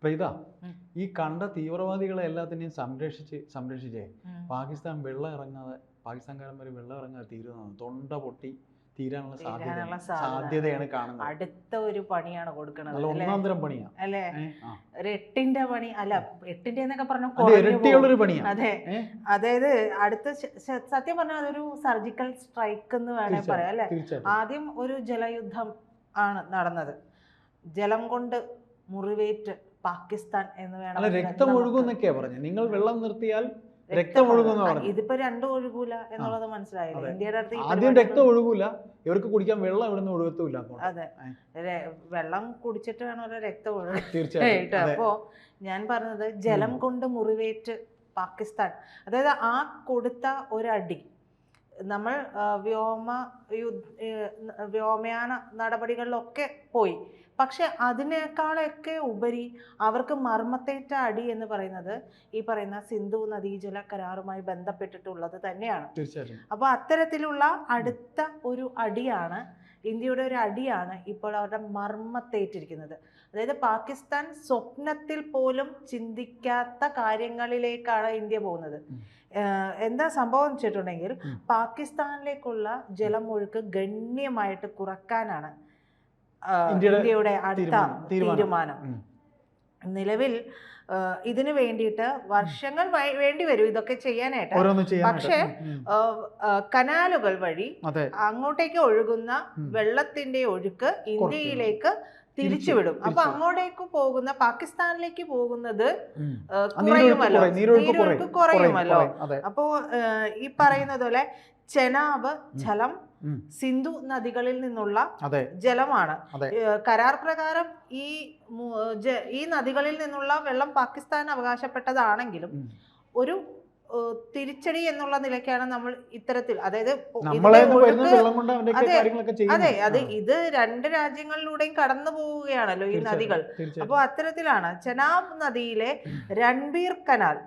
പ്രീത, ഈ കണ്ട തീവ്രവാദികളെ എല്ലാത്തിനെയും സംരക്ഷിച്ചേ പാകിസ്ഥാൻകാരന്മാർ വെള്ളം ഇറങ്ങാതെ തീരുന്നതാണ്. തൊണ്ട പൊട്ടി തീരാനുള്ള സാധ്യതയാണ് കാണുന്നത്. അടുത്ത ഒരു പണിയാണ് കൊടുക്കുന്നത്. ഒന്നാം തരം പണിയാണ് അല്ലേ? ഒരു 8ന്റെ പണി അല്ല, 8ന്റെ എന്നൊക്കെ പറഞ്ഞാൽ പണിയാണ്. അതെ, അതായത് അടുത്ത സത്യം പറഞ്ഞാൽ അതൊരു സർജിക്കൽ സ്ട്രൈക്ക് എന്ന് വേണേ പറയാം അല്ലെ. ആദ്യം ഒരു ജലയുദ്ധം ആണ് നടന്നത്. ജലം കൊണ്ട് മുറിവേറ്റ് പാകിസ്ഥാൻ എന്ന് വേണം. രക്തം ഒഴുകുന്നൊക്കെയാ പറഞ്ഞു. നിങ്ങൾ വെള്ളം നിർത്തിയാൽ രക്തം ഒഴുകുന്ന പറഞ്ഞു. ഇതിപ്പോ രണ്ടും ഒഴുകൂല എന്നുള്ളത് മനസ്സിലായില്ല. ഇന്ത്യയുടെ അടുത്ത് ആദ്യം രക്തം ഒഴുകൂല, ഇവർക്ക് കുടിക്കാൻ വെള്ളം എവിടുന്ന് ഒഴുകത്തുമില്ല. അതെ, വെള്ളം കുടിച്ചിട്ട് വേണമല്ലോ രക്തം ഒഴുകാൻ. തീർച്ചയായിട്ടും. അപ്പോ ഞാൻ പറഞ്ഞത് ജലം കൊണ്ട് മുറിവേറ്റ് പാകിസ്ഥാൻ, അതായത് ആ കൊടുത്ത ഒരടി നമ്മൾ വ്യോമയാന നടപടികളിലൊക്കെ പോയി. പക്ഷെ അതിനേക്കാളൊക്കെ ഉപരി അവർക്ക് മർമ്മത്തേറ്റ അടി എന്ന് പറയുന്നത് ഈ പറയുന്ന സിന്ധു നദീജല കരാറുമായി ബന്ധപ്പെട്ടിട്ടുള്ളത് തന്നെയാണ്. അപ്പോൾ അത്തരത്തിലുള്ള അടുത്ത ഒരു അടിയാണ്, ഇന്ത്യയുടെ ഒരു അടിയാണ് ഇപ്പോൾ അവരുടെ മർമ്മത്തേറ്റിരിക്കുന്നത്. അതായത് പാകിസ്ഥാൻ സ്വപ്നത്തിൽ പോലും ചിന്തിക്കാത്ത കാര്യങ്ങളിലേക്കാണ് ഇന്ത്യ പോകുന്നത്. എന്താ സംഭവം വെച്ചിട്ടുണ്ടെങ്കിൽ പാകിസ്ഥാനിലേക്കുള്ള ജലമൊഴുക്ക് ഗണ്യമായിട്ട് കുറക്കാനാണ് ഇന്ത്യയുടെ അടുത്ത തീരുമാനം. നിലവിൽ ഇതിനു വേണ്ടിയിട്ട് വർഷങ്ങൾ വേണ്ടി വരും ഇതൊക്കെ ചെയ്യാനായിട്ട്. പക്ഷേ കനാലുകൾ വഴി അങ്ങോട്ടേക്ക് ഒഴുകുന്ന വെള്ളത്തിന്റെ ഒഴുക്ക് ഇന്ത്യയിലേക്ക് തിരിച്ചുവിടും. അപ്പൊ അങ്ങോട്ടേക്ക് പോകുന്ന പാകിസ്ഥാനിലേക്ക് പോകുന്നത് കുറയുമല്ലോ, നീരൊഴുക്ക് കുറയുമല്ലോ. അപ്പോ ഈ പറയുന്നത് പോലെ ചെനാബ് ജലം സിന്ധു നദികളിൽ നിന്നുള്ള ജലമാണ്. കരാർ പ്രകാരം ഈ നദികളിൽ നിന്നുള്ള വെള്ളം പാകിസ്ഥാൻ അവകാശപ്പെട്ടതാണെങ്കിലും ഒരു തിരിച്ചടി എന്നുള്ള നിലയ്ക്കാണ് നമ്മൾ ഇത്തരത്തിൽ, അതായത് അതെ ഇത് രണ്ട് രാജ്യങ്ങളിലൂടെയും കടന്നു പോവുകയാണല്ലോ ഈ നദികൾ. അപ്പോൾ അത്തരത്തിലാണ് ചെനാബ് നദിയിലെ രൺബീർ കനാൽ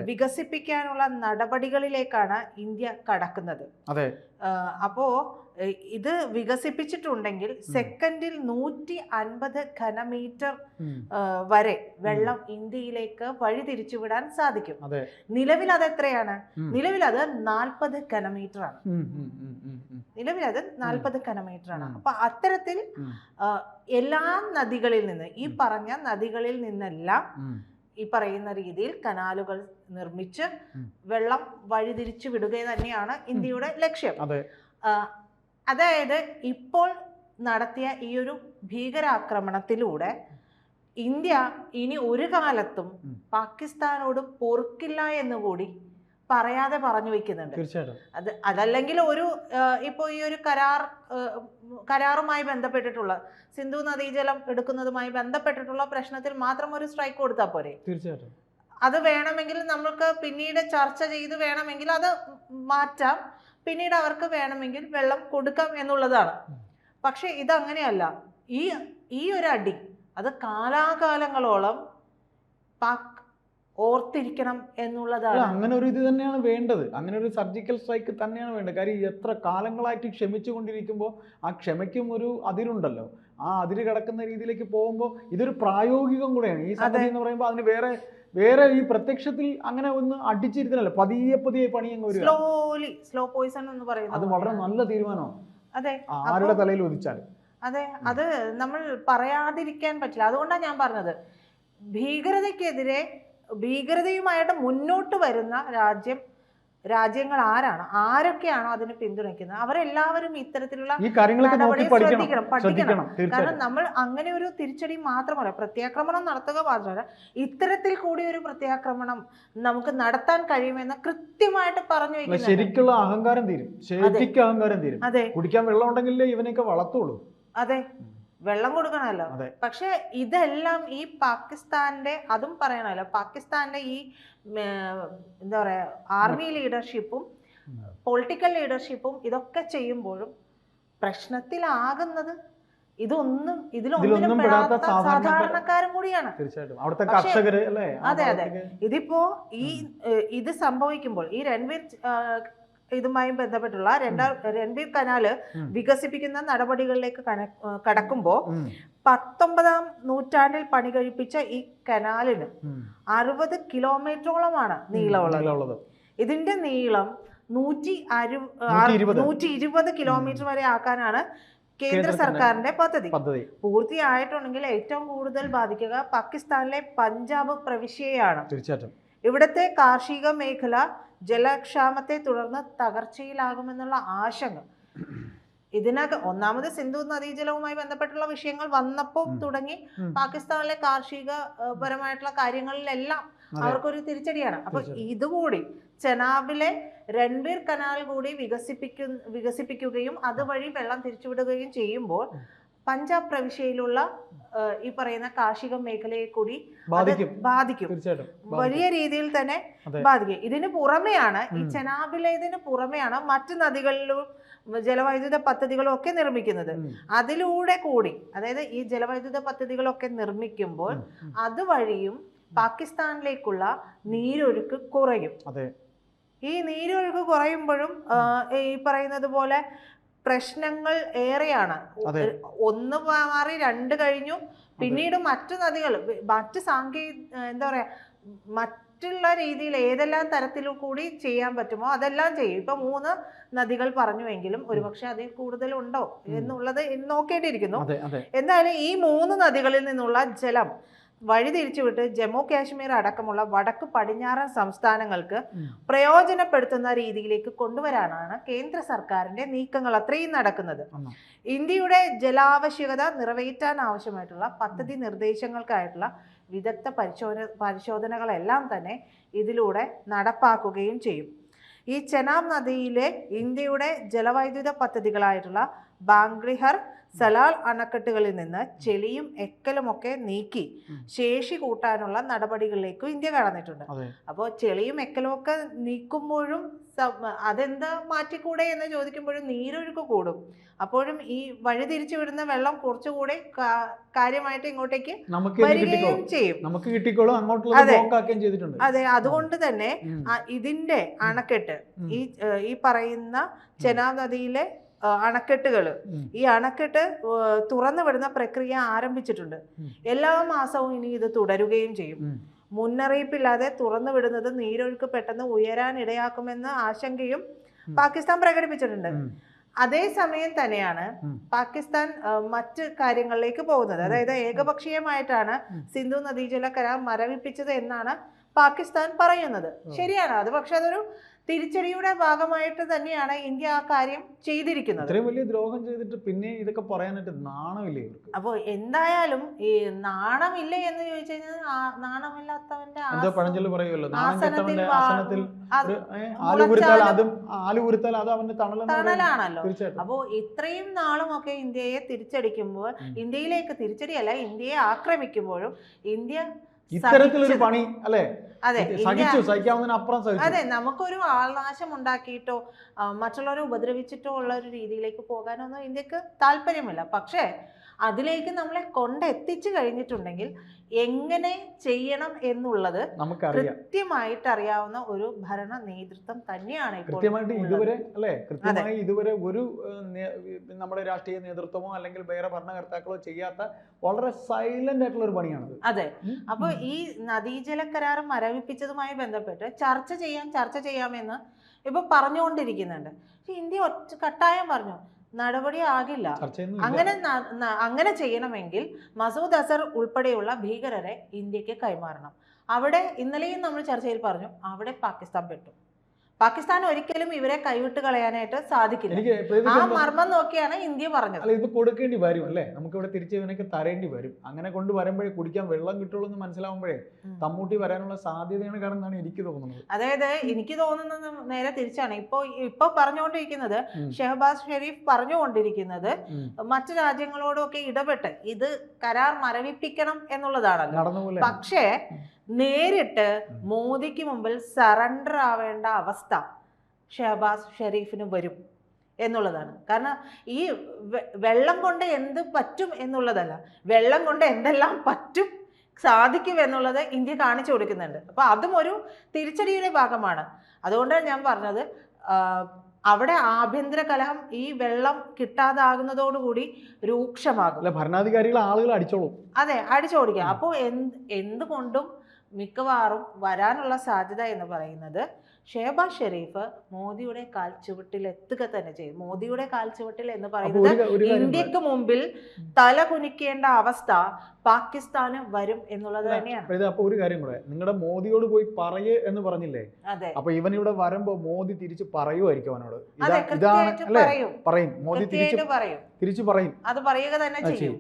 വികസിപ്പിക്കാനുള്ള നടപടികളിലേക്കാണ് ഇന്ത്യ കടക്കുന്നത്. അപ്പോ ഇത് വികസിപ്പിച്ചിട്ടുണ്ടെങ്കിൽ സെക്കൻഡിൽ 150 ഘനമീറ്റർ വരെ വെള്ളം ഇന്ത്യയിലേക്ക് വഴി തിരിച്ചുവിടാൻ സാധിക്കും. നിലവിൽ അത് എത്രയാണ്? നിലവിൽ അത് 40 ഘനമീറ്റർ ആണ്. നിലവിൽ അത് 40 ഘനമീറ്റർ ആണ്. അപ്പൊ അത്തരത്തിൽ എല്ലാ നദികളിൽ നിന്ന്, ഈ പറഞ്ഞ നദികളിൽ നിന്നെല്ലാം ഈ പറയുന്ന രീതിയിൽ കനാലുകൾ നിർമ്മിച്ച് വെള്ളം വഴിതിരിച്ചു വിടുക തന്നെയാണ് ഇന്ത്യയുടെ ലക്ഷ്യം. അതായത് ഇപ്പോൾ നടത്തിയ ഈ ഒരു ഭീകരാക്രമണത്തിലൂടെ ഇന്ത്യ ഇനി ഒരു കാലത്തും പാകിസ്ഥാനോട് പൊറുക്കില്ല എന്നുകൂടി പറയാതെ പറഞ്ഞു വെക്കുന്നുണ്ട്. അതല്ലെങ്കിൽ ഒരു ഇപ്പോൾ ഈ ഒരു കരാറുമായി ബന്ധപ്പെട്ടിട്ടുള്ള സിന്ധു നദീജലം എടുക്കുന്നതുമായി ബന്ധപ്പെട്ടിട്ടുള്ള പ്രശ്നത്തിൽ മാത്രം ഒരു സ്ട്രൈക്ക് കൊടുത്താൽ പോരെ? തീർച്ചയായിട്ടും അത് വേണമെങ്കിൽ നമ്മൾക്ക് പിന്നീട് ചർച്ച ചെയ്ത് വേണമെങ്കിൽ അത് മാറ്റാം, പിന്നീട് അവർക്ക് വേണമെങ്കിൽ വെള്ളം കൊടുക്കാം എന്നുള്ളതാണ്. പക്ഷെ ഇതങ്ങനെയല്ല. ഈ ഒരു അടി അത് കാലാകാലങ്ങളോളം പാക് ഓർത്തിരിക്കണം എന്നുള്ളതാണ്. അങ്ങനെ ഒരു ഇത് തന്നെയാണ് വേണ്ടത്. അങ്ങനെ ഒരു സർജിക്കൽ സ്ട്രൈക്ക് തന്നെയാണ് വേണ്ടത്. കാര്യം എത്ര കാലങ്ങളായിട്ട് ക്ഷമിച്ചുകൊണ്ടിരിക്കുമ്പോൾ ആ ക്ഷമയ്ക്കും ഒരു അതിരുണ്ടല്ലോ. ആ അതിര് കിടക്കുന്ന രീതിയിലേക്ക് പോകുമ്പോൾ ഇതൊരു പ്രായോഗികം കൂടെയാണ് ഈ സംഗതി എന്ന് പറയുമ്പോൾ. അതിന് വേറെ ഈ പ്രത്യക്ഷത്തിൽ അങ്ങനെ ഒന്ന് അടിച്ചിരുത്തല്ലോ, പതിയെ പണിയങ്ങ് വരും. സ്ലോ പോയിസൺ എന്ന് പറയുന്നത് അത് വളരെ നല്ല തീരുമാനമാണ്. അതെ, ആരുടെ തലയിൽ ഒതിച്ചാലും. അതെ, അത് നമ്മൾ പറയാതിരിക്കാൻ പറ്റില്ല. അതുകൊണ്ടാണ് ഞാൻ പറഞ്ഞത്, ഭീകരതയ്ക്കെതിരെ ഭീകരതയുമായിട്ട് മുന്നോട്ട് വരുന്ന രാജ്യങ്ങൾ ആരൊക്കെയാണോ അതിനെ പിന്തുണയ്ക്കുന്നത് അവരെല്ലാവരും ഇത്തരത്തിലുള്ള നടപടി പഠിക്കണം. കാരണം നമ്മൾ അങ്ങനെ ഒരു തിരിച്ചടി മാത്രമല്ല, പ്രത്യാക്രമണം നടത്തുക മാത്രമല്ല, ഇത്തരത്തിൽ കൂടി ഒരു പ്രത്യാക്രമണം നമുക്ക് നടത്താൻ കഴിയുമെന്ന് കൃത്യമായിട്ട് പറഞ്ഞു വെക്കുന്നത്. ശരിക്കുള്ള അഹങ്കാരം തീരും, ശരിക്കും അഹങ്കാരം തീരും. അതെ, കുടിക്കാൻ വെള്ളം ഉണ്ടെങ്കിലേ ഇവനൊക്കെ വളർത്തുള്ളൂ. അതെ, വെള്ളം കൊടുക്കണമല്ലോ. പക്ഷെ ഇതെല്ലാം ഈ പാകിസ്ഥാന്റെ, അതും പറയണമല്ലോ, പാകിസ്ഥാന്റെ ഈ എന്താ പറയാ ആർമി ലീഡർഷിപ്പും പൊളിറ്റിക്കൽ ലീഡർഷിപ്പും ഇതൊക്കെ ചെയ്യുമ്പോഴും പ്രശ്നത്തിലാകുന്നത് ഇതിലൊന്നും പെടാത്ത സാധാരണക്കാരും കൂടിയാണ്. അതെ, ഇതിപ്പോ ഇത് സംഭവിക്കുമ്പോൾ, ഈ രൺബീർ ഇതുമായി ബന്ധപ്പെട്ടുള്ള രൺബീർ കനാല് വികസിപ്പിക്കുന്ന നടപടികളിലേക്ക് കടക്കുമ്പോൾ 19ാം നൂറ്റാണ്ടിൽ പണി കഴിപ്പിച്ച ഈ കനാലിന് 60 കിലോമീറ്ററോളമാണ് നീളമുള്ളത്. ഇതിന്റെ നീളം 120 കിലോമീറ്റർ വരെ ആക്കാനാണ് കേന്ദ്ര സർക്കാരിന്റെ പദ്ധതി. പൂർത്തിയായിട്ടുണ്ടെങ്കിൽ ഏറ്റവും കൂടുതൽ ബാധിക്കുക പാകിസ്ഥാനിലെ പഞ്ചാബ് പ്രവിശ്യയാണ്. ഇവിടുത്തെ കാർഷിക മേഖല ജലക്ഷാമത്തെ തുടർന്ന് തകർച്ചയിലാകുമെന്നുള്ള ആശങ്ക ഒന്നാമത് സിന്ധു നദീജലവുമായി ബന്ധപ്പെട്ടുള്ള വിഷയങ്ങൾ വന്നപ്പോൾ തുടങ്ങി പാകിസ്ഥാനിലെ കാർഷിക പരമായിട്ടുള്ള കാര്യങ്ങളിലെല്ലാം അവർക്കൊരു തിരിച്ചടിയാണ്. അപ്പൊ ഇതുകൂടി ചെനാബിലെ രൺബീർ കനാൽ കൂടി വികസിപ്പിക്കുകയും അതുവഴി വെള്ളം തിരിച്ചുവിടുകയും ചെയ്യുമ്പോൾ പഞ്ചാബ് പ്രവിശ്യയിലുള്ള ഈ പറയുന്ന കാർഷിക മേഖലയെ കൂടി ബാധിക്കും, വലിയ രീതിയിൽ തന്നെ ബാധിക്കും. ഇതിന് പുറമെയാണ് ഈ ചെനാബിലേതിന് പുറമെയാണ് മറ്റു നദികളിലും ജലവൈദ്യുത പദ്ധതികളും ഒക്കെ നിർമ്മിക്കുന്നത്. അതിലൂടെ കൂടി, അതായത് ഈ ജലവൈദ്യുത പദ്ധതികളൊക്കെ നിർമ്മിക്കുമ്പോൾ അതുവഴിയും പാകിസ്ഥാനിലേക്കുള്ള നീരൊഴുക്ക് കുറയും. ഈ നീരൊഴുക്ക് കുറയുമ്പോഴും ഈ പറയുന്നത് പോലെ പ്രശ്നങ്ങൾ ഏറെയാണ്. ഒന്ന് മാറി 2 കഴിഞ്ഞു, പിന്നീട് മറ്റു നദികൾ എന്താ പറയാ മറ്റുള്ള രീതിയിൽ ഏതെല്ലാം തരത്തിലും കൂടി ചെയ്യാൻ പറ്റുമോ അതെല്ലാം ചെയ്യും. ഇപ്പൊ 3 നദികൾ പറഞ്ഞുവെങ്കിലും ഒരുപക്ഷെ അതിൽ കൂടുതലുണ്ടോ എന്നുള്ളത് നോക്കേണ്ടിയിരിക്കുന്നു. എന്തായാലും ഈ 3 നദികളിൽ നിന്നുള്ള ജലം വഴിതിരിച്ചുവിട്ട് ജമ്മു കാശ്മീർ അടക്കമുള്ള വടക്ക് പടിഞ്ഞാറൻ സംസ്ഥാനങ്ങൾക്ക് പ്രയോജനപ്പെടുത്തുന്ന രീതിയിലേക്ക് കൊണ്ടുവരാനാണ് കേന്ദ്ര സർക്കാരിന്റെ നീക്കങ്ങൾ അത്രയും നടക്കുന്നത്. ഇന്ത്യയുടെ ജലാവശ്യകത നിറവേറ്റാൻ ആവശ്യമായിട്ടുള്ള പദ്ധതി നിർദ്ദേശങ്ങൾക്കായിട്ടുള്ള വിദഗ്ധ പരിശോധനകളെല്ലാം തന്നെ ഇതിലൂടെ നടപ്പാക്കുകയും ചെയ്യും. ഈ ചെനാബ് നദിയിലെ ഇന്ത്യയുടെ ജലവൈദ്യുത പദ്ധതികളായിട്ടുള്ള ബാംഗ്ലിഹർ, സലാൽ അണക്കെട്ടുകളിൽ നിന്ന് ചെളിയും എക്കലുമൊക്കെ നീക്കി ശേഷി കൂട്ടാനുള്ള നടപടികളിലേക്കും ഇന്ത്യ കടന്നിട്ടുണ്ട്. അപ്പോൾ ചെളിയും എക്കലും ഒക്കെ നീക്കുമ്പോഴും അതെന്താ മാറ്റിക്കൂടെ എന്ന് ചോദിക്കുമ്പോഴും നീരൊഴുക്ക് കൂടും. അപ്പോഴും ഈ വഴി തിരിച്ചു വിടുന്ന വെള്ളം കുറച്ചുകൂടെ കാര്യമായിട്ട് ഇങ്ങോട്ടേക്ക് വരികയും ചെയ്യും. അതെ, അതുകൊണ്ട് തന്നെ ഇതിന്റെ അണക്കെട്ട് ഈ പറയുന്ന ചെനാബ് നദിയിലെ അണക്കെട്ടുകൾ, ഈ അണക്കെട്ട് തുറന്നു വിടുന്ന പ്രക്രിയ ആരംഭിച്ചിട്ടുണ്ട്. എല്ലാ മാസവും ഇനി ഇത് തുടരുകയും ചെയ്യും. മുന്നറിയിപ്പില്ലാതെ തുറന്നു വിടുന്നത് നീരൊഴുക്ക് പെട്ടെന്ന് ഉയരാൻ ഇടയാക്കുമെന്ന ആശങ്കയും പാകിസ്ഥാൻ പ്രകടിപ്പിച്ചിട്ടുണ്ട്. അതേസമയം തന്നെയാണ് പാകിസ്ഥാൻ മറ്റ് കാര്യങ്ങളിലേക്ക് പോകുന്നത്. അതായത് ഏകപക്ഷീയമായിട്ടാണ് സിന്ധു നദീജല കരാർ മരവിപ്പിച്ചത് എന്നാണ് പാകിസ്ഥാൻ പറയുന്നത്. ശരിയാണ്, അത് പക്ഷെ അതൊരു തിരിച്ചടിയുടെ ഭാഗമായിട്ട് തന്നെയാണ് ഇന്ത്യ ആ കാര്യം ചെയ്തിരിക്കുന്നത്. ഇത്രയും വലിയ ദ്രോഹം ചെയ്തിട്ട് പിന്നെ ഇതൊക്കെ പറയാനായിട്ട് നാണമില്ലേ? അപ്പോൾ എന്തായാലും ഈ നാണമില്ലേ എന്ന് ചോദിച്ചു കഴിഞ്ഞാൽ നാണമില്ലാത്തവന്റെ തണലാണല്ലോ. അപ്പോ ഇത്രയും നാളുമൊക്കെ ഇന്ത്യയെ തിരിച്ചടിക്കുമ്പോൾ, ഇന്ത്യയിലേക്ക് തിരിച്ചടിയല്ല ഇന്ത്യയെ ആക്രമിക്കുമ്പോഴും ഇന്ത്യ ഇത്തരത്തിലൊരു പണി അല്ലേ? അതെ, അതെ, നമുക്കൊരു ആൾനാശം ഉണ്ടാക്കിയിട്ടോ മറ്റുള്ളവരെ ഉപദ്രവിച്ചിട്ടോ ഉള്ള ഒരു രീതിയിലേക്ക് പോകാനൊന്നും ഇന്ത്യക്ക് താല്പര്യമില്ല. പക്ഷേ അതിലേക്ക് നമ്മളെ കൊണ്ടെത്തിച്ചു കഴിഞ്ഞിട്ടുണ്ടെങ്കിൽ എങ്ങനെ ചെയ്യണം എന്നുള്ളത് കൃത്യമായിട്ട് അറിയാവുന്ന ഒരു ഭരണ നേതൃത്വം തന്നെയാണ് ഇതുവരെ ഒരു നമ്മുടെ രാഷ്ട്രീയ നേതൃത്വമോ അല്ലെങ്കിൽ വേറെ ഭരണകർത്താക്കളോ ചെയ്യാത്ത വളരെ സൈലന്റ് ആയിട്ടുള്ള ഒരു പണിയാണ്. അതെ, അപ്പൊ ഈ നദീജല കരാർ മരവിപ്പിച്ചതുമായി ബന്ധപ്പെട്ട് ചർച്ച ചെയ്യാമെന്ന് ഇപ്പൊ പറഞ്ഞുകൊണ്ടിരിക്കുന്നുണ്ട്. പക്ഷെ ഇന്ത്യ കട്ടായം പറഞ്ഞു നടപടി ആകില്ല. അങ്ങനെ ചെയ്യണമെങ്കിൽ മസൂദ് അസർ ഉൾപ്പെടെയുള്ള ഭീകരരെ ഇന്ത്യക്ക് കൈമാറണം. അവിടെ ഇന്നലെയും നമ്മൾ ചർച്ചയിൽ പറഞ്ഞു, അവിടെ പാകിസ്ഥാൻ പെട്ടു. പാകിസ്ഥാൻ ഒരിക്കലും ഇവരെ കൈവിട്ട് കളയാനായിട്ട് സാധിക്കില്ല. ആ മർമ്മം നോക്കിയാണ് ഇന്ത്യ പറഞ്ഞത്. ഇത് കൊടുക്കേണ്ടി വരും അല്ലേ? നമുക്ക് ഇവിടെ തിരിച്ച് ഇവനൊക്കെ തരേണ്ടി വരും. അങ്ങനെ കൊണ്ടുവരുമ്പോഴേ കുടിക്കാൻ വെള്ളം കിട്ടുള്ളൂ എന്ന് മനസ്സിലാവുമ്പോഴേ തമ്മൂട്ടി വരാനുള്ള സാധ്യതയാണ് കാണുന്നതാണ് എനിക്ക് തോന്നുന്നത്. അതായത് എനിക്ക് തോന്നുന്നത് നേരെ തിരിച്ചാണ്. ഇപ്പൊ പറഞ്ഞുകൊണ്ടിരിക്കുന്നത് ഷഹബാസ് ഷെരീഫ് പറഞ്ഞുകൊണ്ടിരിക്കുന്നത് മറ്റു രാജ്യങ്ങളോടൊക്കെ ഇടപെട്ട് ഇത് കരാർ മരവിപ്പിക്കണം എന്നുള്ളതാണല്ലോ. പക്ഷേ നേരിട്ട് മോദിക്ക് മുമ്പിൽ സറണ്ടർ ആവേണ്ട അവസ്ഥ ഷഹബാസ് ഷെരീഫിന് വരും എന്നുള്ളതാണ്. കാരണം ഈ വെള്ളം കൊണ്ട് എന്ത് പറ്റും എന്നുള്ളതല്ല, വെള്ളം കൊണ്ട് എന്തെല്ലാം സാധിക്കും എന്നുള്ളത് ഇന്ത്യ കാണിച്ചു കൊടുക്കുന്നുണ്ട്. അപ്പൊ അതും ഒരു തിരിച്ചടിയുടെ ഭാഗമാണ്. അതുകൊണ്ടാണ് ഞാൻ പറഞ്ഞത് അവിടെ ആഭ്യന്തര കലഹം ഈ വെള്ളം കിട്ടാതാകുന്നതോടുകൂടി രൂക്ഷമാകും. അല്ല, ഭരണാധികാരികൾ ആളുകൾ അടിച്ചോളും. അതെ, അടിച്ചോടിക്കുക. അപ്പോൾ എന്തുകൊണ്ടും മിക്കവാറും വരാനുള്ള സാധ്യത എന്ന് പറയുന്നത് ഷെഹബാസ് ഷെരീഫ് മോദിയുടെ കാൽച്ചുവട്ടിൽ എത്തുക തന്നെ ചെയ്യും. മോദിയുടെ കാൽച്ചുവട്ടിൽ എന്ന് പറയുന്നത് ഇന്ത്യക്ക് മുമ്പിൽ തല കുനിക്കേണ്ട അവസ്ഥ പാകിസ്ഥാന് വരും എന്നുള്ളത് തന്നെയാണ്. അപ്പൊ ഒരു കാര്യം കൂടെ, നിങ്ങളുടെ മോദിയോട് പോയി പറയേ എന്ന് പറഞ്ഞില്ലേ? അതെ. അപ്പൊ ഇവൻ ഇവിടെ വരുമ്പോ മോദി തിരിച്ച് പറയുമായിരിക്കും അവനോട്. പറയും. മോദി തിരിച്ചു പറയും. അത് പറയുക തന്നെ ചെയ്യും.